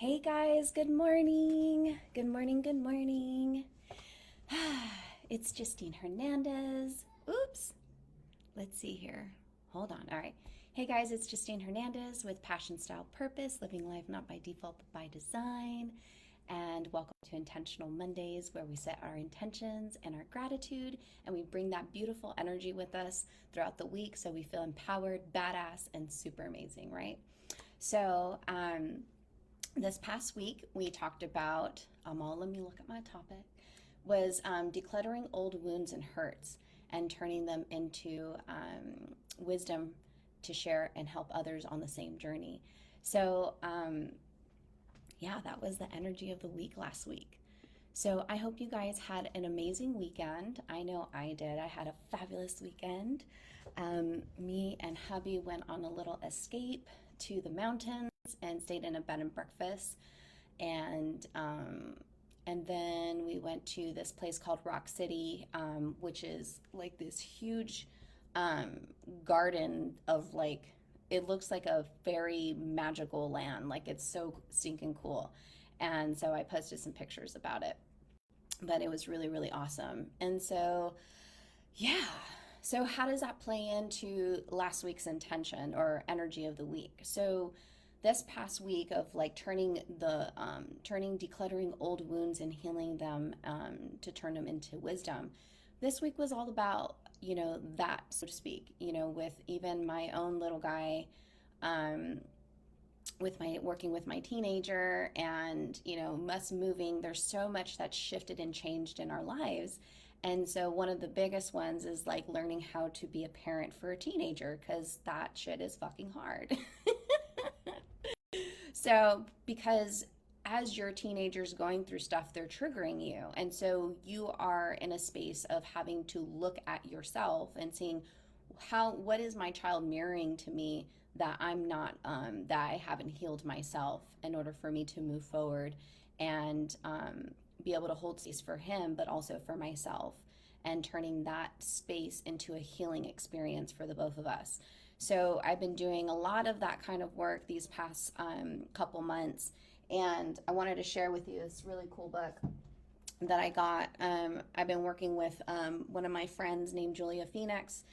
Hey guys, good morning. Good morning, good morning. It's Justine Hernandez. Oops, let's see here. Hold on. All right. Hey guys, it's Justine Hernandez with Passion Style Purpose, living life not by default but by design. And welcome to Intentional Mondays, where we set our intentions and our gratitude, and we bring that beautiful energy with us throughout the week so we feel empowered, badass, and super amazing, right? So, this past week we talked about, let me look at my topic, was decluttering old wounds and hurts and turning them into wisdom to share and help others on the same journey. So, yeah, that was the energy of the week last week. So I hope you guys had an amazing weekend. I know I did. I had a fabulous weekend. Me and hubby went on a little escape to the mountains and stayed in a bed and breakfast. And and then we went to this place called Rock City, which is like this huge um, garden of like, it looks like a very magical land. Like it's so stinking cool. And so I posted some pictures about it, but it was really, really awesome. And so, yeah. So, how does that play into last week's intention or energy of the week? So, this past week of like turning decluttering old wounds and healing them to turn them into wisdom. This week was all about that, so to speak. With even my own little guy, um, with my working with my teenager, and us moving, there's so much that's shifted and changed in our lives. And so one of the biggest ones is like learning how to be a parent for a teenager, because that shit is fucking hard. So because as your teenager's going through stuff, they're triggering you, and so you are in a space of having to look at yourself and seeing what is my child mirroring to me that I'm not, that I haven't healed myself, in order for me to move forward and be able to hold space for him, but also for myself, and turning that space into a healing experience for the both of us. So I've been doing a lot of that kind of work these past couple months, and I wanted to share with you this really cool book that I got. I've been working with one of my friends named Julia Phoenix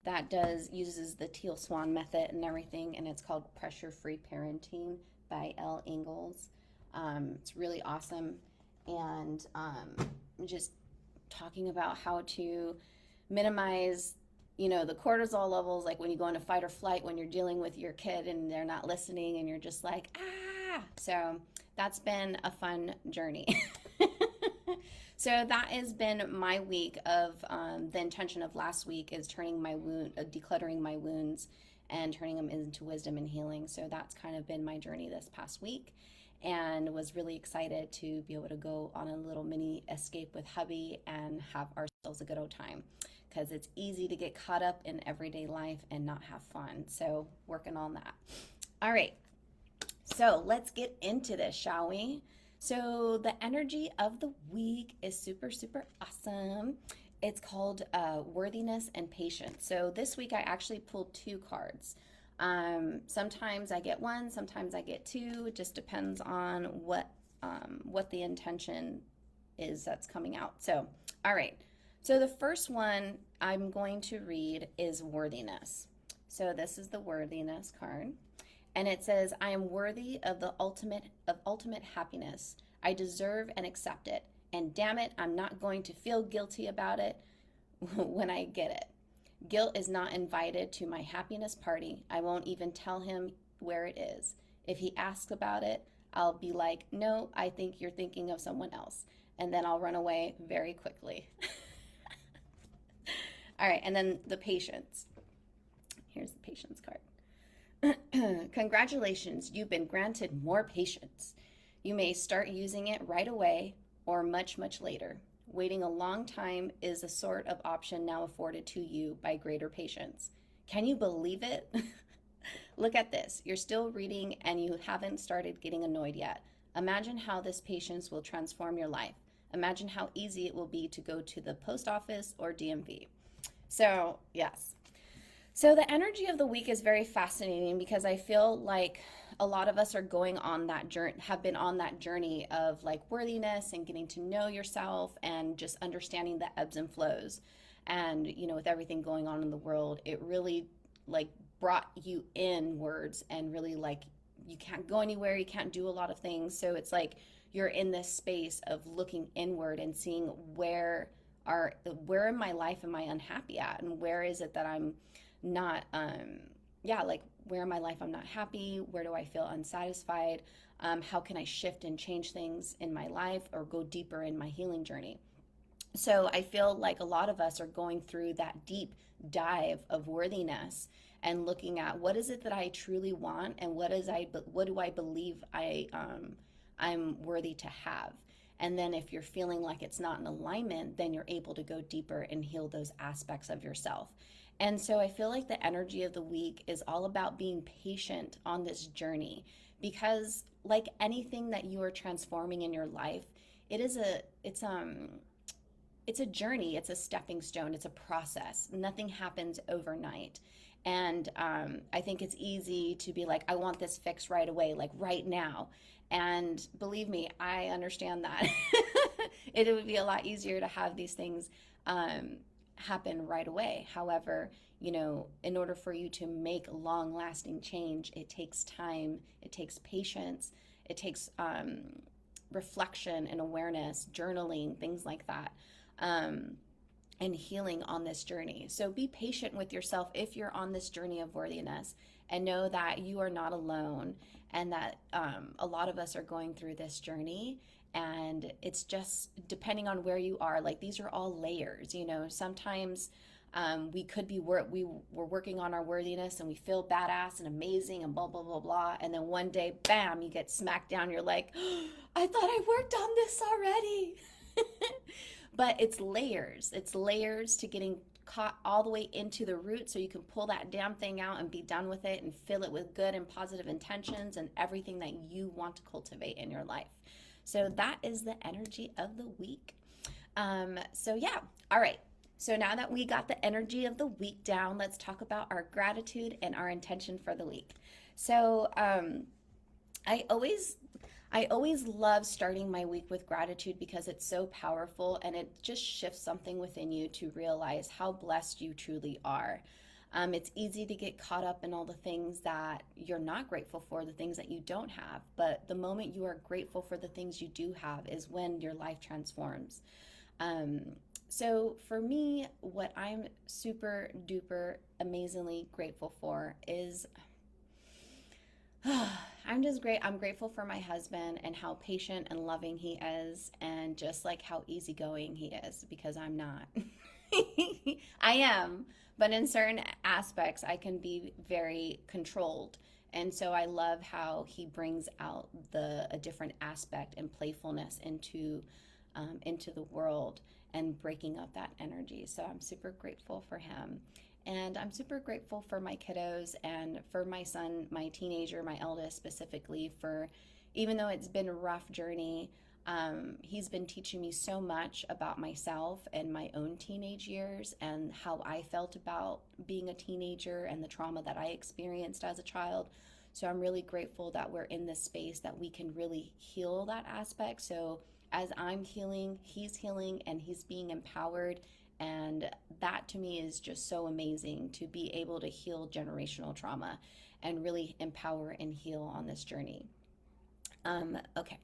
that uses the Teal Swan method and everything, and it's called Pressure Free Parenting by Elle Ingalls. It's really awesome, and just talking about how to minimize the cortisol levels, like when you go into fight or flight when you're dealing with your kid and they're not listening and you're just like, so that's been a fun journey. So that has been my week of the intention of last week is turning my decluttering my wounds and turning them into wisdom and healing. So that's kind of been my journey this past week, and was really excited to be able to go on a little mini escape with hubby and have ourselves a good old time, because it's easy to get caught up in everyday life and not have fun. So working on that. All right. So let's get into this, shall we? So the energy of the week is super, super awesome. It's called worthiness and patience. So this week I actually pulled two cards. Sometimes I get one, sometimes I get two. It just depends on what the intention is that's coming out. So, all right. So the first one I'm going to read is worthiness. So this is the worthiness card. And it says, I am worthy of the ultimate happiness. I deserve and accept it. And damn it, I'm not going to feel guilty about it when I get it. Guilt is not invited to my happiness party. I won't even tell him where it is. If he asks about it, I'll be like, no, I think you're thinking of someone else. And then I'll run away very quickly. All right, and then the patience. Here's the patience card. Congratulations, you've been granted more patience. You may start using it right away or much, much later. Waiting a long time is a sort of option now afforded to you by greater patience. Can you believe it? Look at this. You're still reading and you haven't started getting annoyed yet. Imagine how this patience will transform your life. Imagine how easy it will be to go to the post office or DMV. So, yes. So the energy of the week is very fascinating, because I feel like a lot of us are going on that journey, have been on that journey of like worthiness and getting to know yourself and just understanding the ebbs and flows. And, with everything going on in the world, it really like brought you inwards and really like you can't go anywhere, you can't do a lot of things. So it's like you're in this space of looking inward and seeing where in my life am I unhappy at, and where is it that I'm not like where in my life I'm not happy, where do I feel unsatisfied, how can I shift and change things in my life or go deeper in my healing journey. So I feel like a lot of us are going through that deep dive of worthiness and looking at what is it that I truly want, and what do I believe I'm worthy to have. And then if you're feeling like it's not in alignment, then you're able to go deeper and heal those aspects of yourself. And so I feel like the energy of the week is all about being patient on this journey, because like anything that you are transforming in your life, it's a journey, it's a stepping stone, it's a process. Nothing happens overnight. And I think it's easy to be like, I want this fixed right away, like right now. And believe me, I understand that. It would be a lot easier to have these things happen right away. However, in order for you to make long lasting change, it takes time, it takes patience, it takes reflection and awareness, journaling, things like that. And healing on this journey. So be patient with yourself if you're on this journey of worthiness, and know that you are not alone, and that a lot of us are going through this journey. And it's just depending on where you are. Like these are all layers. Sometimes we could be we're working on our worthiness and we feel badass and amazing and blah blah blah blah, and then one day, bam, you get smacked down. You're like, oh, I thought I worked on this already. But it's layers. It's layers to getting caught all the way into the root, so you can pull that damn thing out and be done with it and fill it with good and positive intentions and everything that you want to cultivate in your life. So that is the energy of the week. So yeah, all right. So now that we got the energy of the week down, let's talk about our gratitude and our intention for the week. So I always love starting my week with gratitude because it's so powerful, and it just shifts something within you to realize how blessed you truly are. It's easy to get caught up in all the things that you're not grateful for, the things that you don't have. But the moment you are grateful for the things you do have is when your life transforms. So for me, what I'm super duper amazingly grateful for is I'm grateful for my husband and how patient and loving he is, and just like how easygoing he is, because I'm not. I am, but in certain aspects, I can be very controlled. And so I love how he brings out a different aspect and playfulness into the world and breaking up that energy. So I'm super grateful for him. And I'm super grateful for my kiddos and for my son, my teenager, my eldest specifically, for even though it's been a rough journey, he's been teaching me so much about myself and my own teenage years and how I felt about being a teenager and the trauma that I experienced as a child. So I'm really grateful that we're in this space that we can really heal that aspect. So as I'm healing, and he's being empowered. And that to me is just so amazing, to be able to heal generational trauma and really empower and heal on this journey. Okay.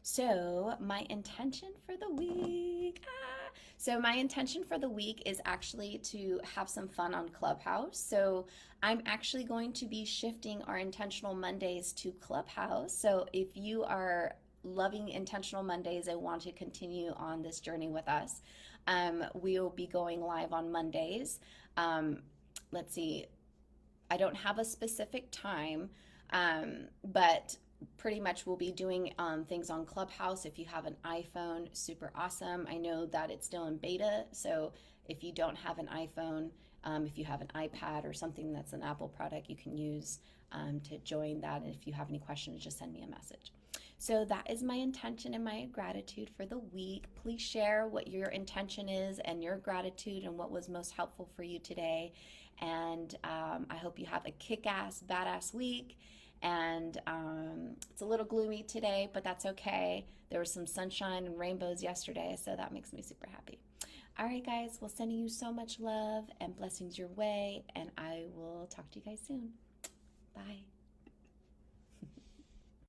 So my intention for the week. So my intention for the week is actually to have some fun on Clubhouse. So I'm actually going to be shifting our Intentional Mondays to Clubhouse. So if you are loving Intentional Mondays and want to continue on this journey with us, we will be going live on Mondays. Let's see. I don't have a specific time, but pretty much we'll be doing things on Clubhouse. If you have an iPhone, super awesome. I know that it's still in beta, so if you don't have an iPhone, if you have an iPad or something that's an Apple product, you can use to join that. And if you have any questions, just send me a message. So that is my intention and my gratitude for the week. Please share what your intention is and your gratitude and what was most helpful for you today. And I hope you have a kick-ass, badass week. And it's a little gloomy today, but that's okay. There was some sunshine and rainbows yesterday, so that makes me super happy. All right, guys, well, sending you so much love and blessings your way, and I will talk to you guys soon. Bye.